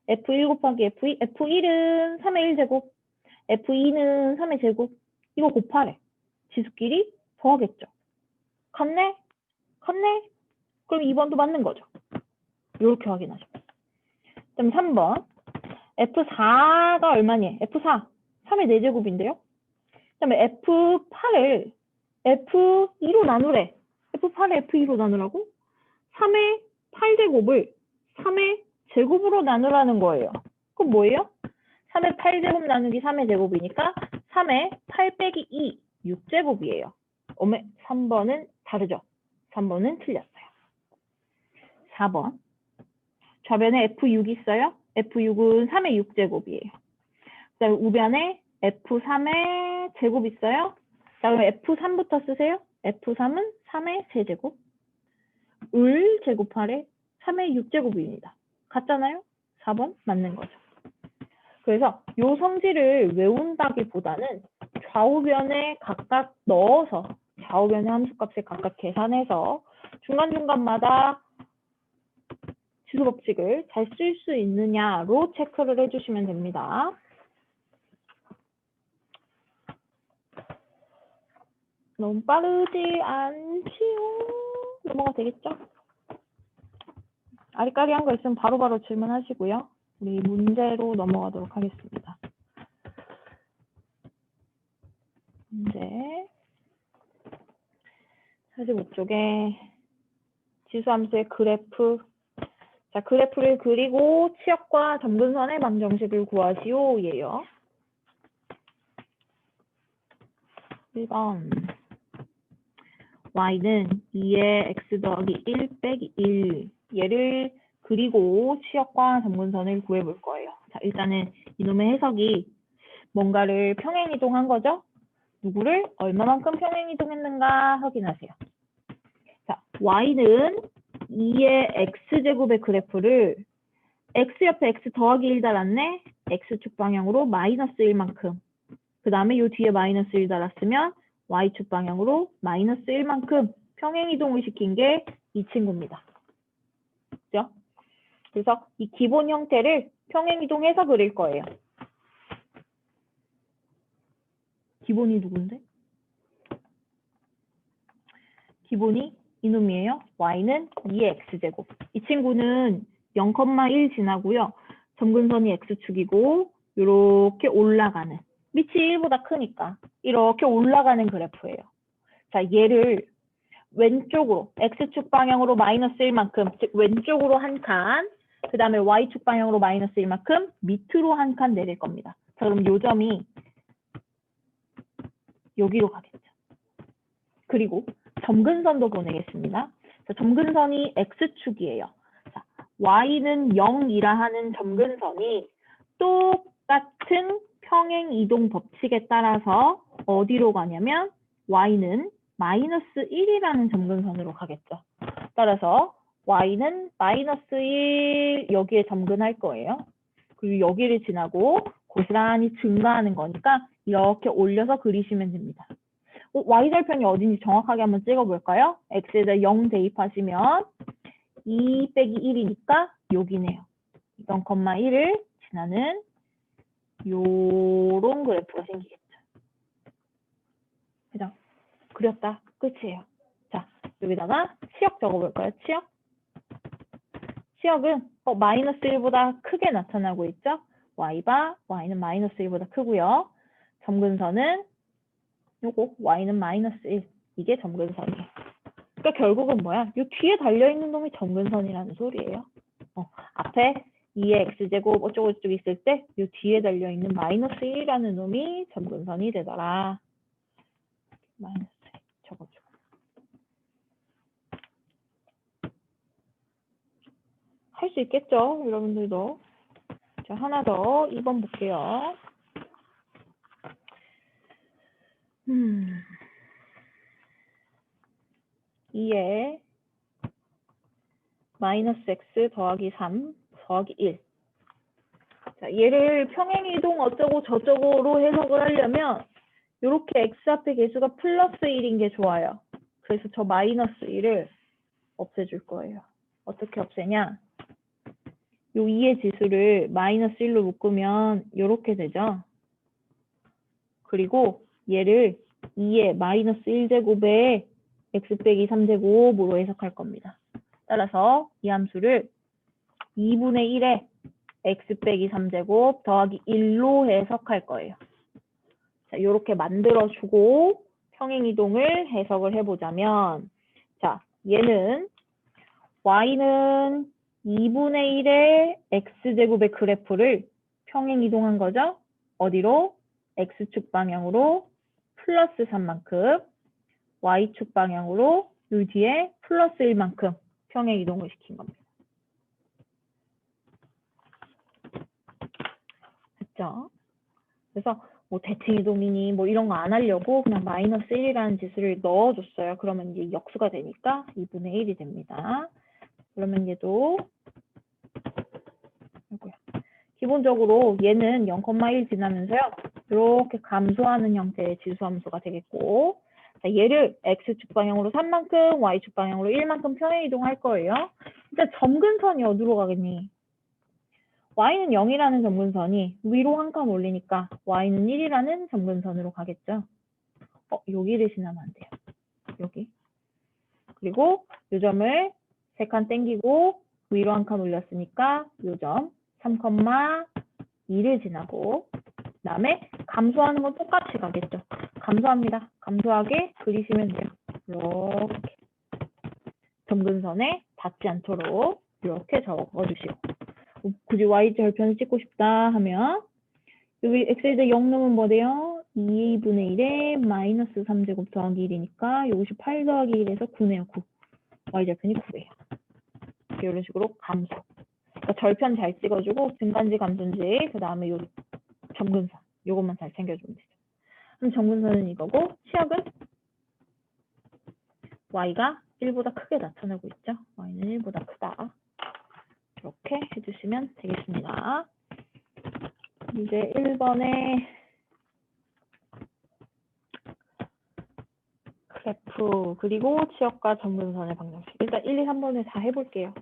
F1 곱하기 F2 F1은 3의 1제곱 F2는 3의 제곱. 이거 곱하래. 지수끼리 더하겠죠. 같네? 그럼 2번도 맞는 거죠. 이렇게 확인하죠. 그 다음에 3번 F4가 얼마니? F4 3의 4제곱인데요. 그 다음에 F8을 F2로 나누래. F8을 F2로 나누라고? 3의 8제곱을 3의 제곱으로 나누라는 거예요. 그럼 뭐예요? 3의 8제곱 나누기 3의 제곱이니까 3의 8 빼기 2, 6제곱이에요. 3번은 다르죠? 3번은 틀렸어요. 4번 좌변에 F6 있어요. F6은 3의 6제곱이에요. 그 다음에 우변에 F3의 제곱 있어요. 그다음에 F3부터 쓰세요. F3은 3의 세제곱. 을 제곱하래 3의 6제곱입니다. 같잖아요? 4번 맞는 거죠. 그래서 요 성질을 외운다기보다는 좌우변에 각각 넣어서 좌우변의 함수값을 각각 계산해서 중간중간마다 지수법칙을 잘 쓸 수 있느냐로 체크를 해주시면 됩니다. 너무 빠르지 않지요? 넘어가 되겠죠? 아리까리한 거 있으면 바로바로 질문하시고요. 우리 문제로 넘어가도록 하겠습니다. 문제 45쪽에 지수함수의 그래프. 자, 그래프를 그리고 치역과 점근선의 방정식을 구하시오. 예요. 1번 y는 2의 x 더하기 1 빼기 1. 얘를 그리고 치역과 점근선을 구해볼 거예요. 자, 일단은 이놈의 해석이 뭔가를 평행이동한 거죠? 누구를 얼마만큼 평행이동했는가 확인하세요. 자, y는 2의 x제곱의 그래프를 x 옆에 x 더하기 1 달았네. x축 방향으로 마이너스 1만큼. 그 다음에 요 뒤에 마이너스 1 달았으면 y축 방향으로 마이너스 1만큼 평행이동을 시킨 게 이 친구입니다. 그죠? 그래서 이 기본 형태를 평행이동해서 그릴 거예요. 기본이 누군데? 기본이 이놈이에요. y는 2의 x제곱. 이 친구는 0,1 지나고요. 점근선이 x축이고 이렇게 올라가는. 밑이 1보다 크니까 이렇게 올라가는 그래프예요. 자, 얘를 왼쪽으로 x축 방향으로 마이너스 1만큼, 즉 왼쪽으로 한 칸, 그 다음에 y축 방향으로 마이너스 1만큼 밑으로 한 칸 내릴 겁니다. 자, 그럼 요 점이 여기로 가겠죠. 그리고 점근선도 보내겠습니다. 자, 점근선이 x축이에요. 자, y는 0이라 하는 점근선이 똑같은 평행 이동 법칙에 따라서 어디로 가냐면 y는 마이너스 1이라는 점근선으로 가겠죠. 따라서 y는 마이너스 1 여기에 점근할 거예요. 그리고 여기를 지나고 고스란히 증가하는 거니까 이렇게 올려서 그리시면 됩니다. y절편이 어딘지 정확하게 한번 찍어볼까요? x에다 0 대입하시면 2 빼기 1이니까 여기네요. 0,1을 지나는 요런 그래프가 생기겠죠. 그죠? 그렸다. 끝이에요. 자, 여기다가 치역 적어볼까요? 치역? 치역은 마이너스 1보다 크게 나타나고 있죠? y는 마이너스 1보다 크고요. 점근선은 요거 y는 마이너스 1. 이게 점근선이에요. 그러니까 결국은 뭐야? 요 뒤에 달려있는 놈이 점근선이라는 소리예요. 앞에 2의 x제곱 어쩌고저쩌고 있을 때 요 뒤에 달려있는 마이너스 1이라는 놈이 점근선이 되더라. 마이너스 1 적어주고. 할 수 있겠죠? 여러분들도. 자, 하나 더 2번 볼게요. 2에 마이너스 x 더하기 3 더하기 1. 자, 얘를 평행이동 어쩌고 저쩌고로 해석을 하려면 이렇게 x 앞에 개수가 플러스 1인 게 좋아요. 그래서 저 마이너스 1을 없애줄 거예요. 어떻게 없애냐? 요 2의 지수를 마이너스 1로 묶으면 이렇게 되죠. 그리고 얘를 2의 마이너스 1제곱에 x 빼기 3제곱으로 해석할 겁니다. 따라서 이 함수를 2분의 1에 x 빼기 3제곱 더하기 1로 해석할 거예요. 자, 이렇게 만들어주고 평행이동을 해석을 해보자면, 자, 얘는 y는 2분의 1의 x제곱의 그래프를 평행이동한 거죠. 어디로? x축 방향으로 플러스 3만큼, y축 방향으로 이 뒤에 플러스 1만큼 평행이동을 시킨 겁니다. 됐죠? 그래서 뭐 대칭이동이니 뭐 이런 거 안 하려고 그냥 마이너스 1이라는 지수를 넣어줬어요. 그러면 이제 역수가 되니까 2분의 1이 됩니다. 그러면 얘도 기본적으로 얘는 0,1 지나면서요. 이렇게 감소하는 형태의 지수함수가 되겠고, 자, 얘를 x축 방향으로 3만큼, y축 방향으로 1만큼 평행이동할 거예요. 일단 점근선이 어디로 가겠니? y는 0이라는 점근선이 위로 한 칸 올리니까 y는 1이라는 점근선으로 가겠죠. 여기를 지나면 안 돼요. 여기. 그리고 이 점을 3칸 땡기고 위로 한 칸 올렸으니까 이 점 3,2를 지나고 그다음에 감소하는 건 똑같이 가겠죠. 감소합니다. 감소하게 그리시면 돼요. 이렇게 점근선에 닿지 않도록 이렇게 적어주시고 굳이 y절편을 찍고 싶다 하면 여기 x에다 0 넣으면 뭐 돼요? 2분의 1에 마이너스 3제곱 더하기 1이니까 이것이 8 더하기 1에서 9네요. 9. y절편이 9예요. 이런 식으로 감소. 그러니까 절편 잘 찍어주고 증간지 감소인지 그 다음에 요 점근선 요것만 잘 챙겨주면 되죠. 그럼 점근선은 이거고 치역은 y가 1보다 크게 나타나고 있죠. y는 1보다 크다. 이렇게 해주시면 되겠습니다. 이제 1번에 그래프 그리고 치역과 점근선의 방정식. 일단 1, 2, 3번을 다 해볼게요.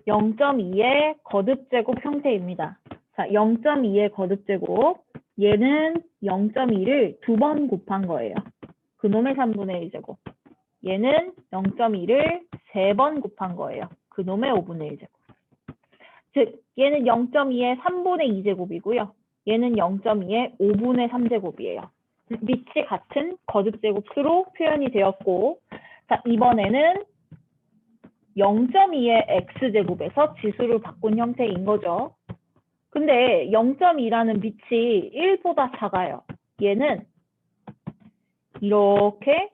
0.2의 거듭제곱 형태입니다. 자, 0.2의 거듭제곱. 얘는 0.2를 2번 곱한 거예요. 그놈의 3분의 1제곱. 얘는 0.2를 3번 곱한 거예요. 그놈의 5분의 1제곱. 즉, 얘는 0.2의 3분의 2제곱이고요. 얘는 0.2의 5분의 3제곱이에요. 밑이 같은 거듭제곱 수로 표현이 되었고, 자, 이번에는 0.2의 x제곱에서 지수를 바꾼 형태인 거죠. 근데 0.2라는 밑이 1보다 작아요. 얘는 이렇게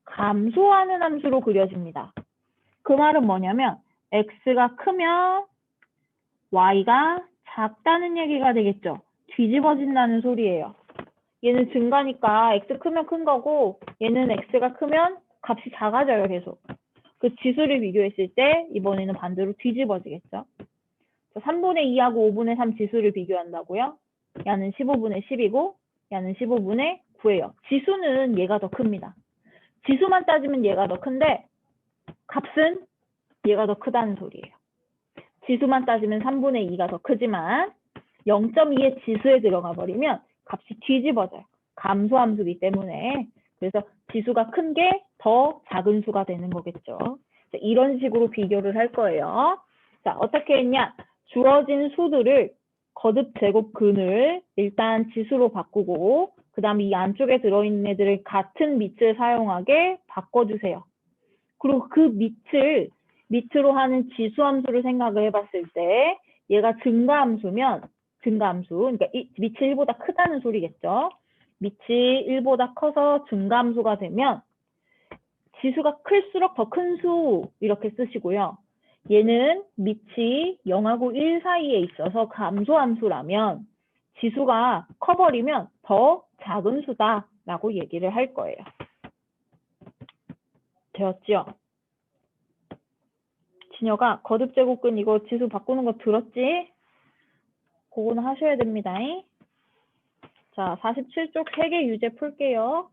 감소하는 함수로 그려집니다. 그 말은 뭐냐면 x가 크면 y가 작다는 얘기가 되겠죠. 뒤집어진다는 소리예요. 얘는 증가니까 x 크면 큰 거고 얘는 x가 크면 값이 작아져요, 계속. 그 지수를 비교했을 때 이번에는 반대로 뒤집어지겠죠. 3분의 2하고 5분의 3 지수를 비교한다고요? 야는 15분의 10이고 야는 15분의 9예요. 지수는 얘가 더 큽니다. 지수만 따지면 얘가 더 큰데 값은 얘가 더 크다는 소리예요. 지수만 따지면 3분의 2가 더 크지만 0.2의 지수에 들어가 버리면 값이 뒤집어져요. 감소함수이기 때문에. 그래서 지수가 큰 게 더 작은 수가 되는 거겠죠. 자, 이런 식으로 비교를 할 거예요. 자, 어떻게 했냐? 주어진 수들을 거듭 제곱 근을 일단 지수로 바꾸고 그 다음에 이 안쪽에 들어있는 애들을 같은 밑을 사용하게 바꿔주세요. 그리고 그 밑으로 하는 지수함수를 생각을 해봤을 때 얘가 증가함수면 증가함수, 그러니까 밑이 1보다 크다는 소리겠죠. 밑이 1보다 커서 증가함수가 되면 지수가 클수록 더 큰 수 이렇게 쓰시고요. 얘는 밑이 0하고 1 사이에 있어서 감소함수라면 지수가 커버리면 더 작은 수다라고 얘기를 할 거예요. 되었죠? 진혁아, 거듭제곱근 이거 지수 바꾸는 거 들었지? 그거는 하셔야 됩니다. 자, 47쪽 3개 유제 풀게요.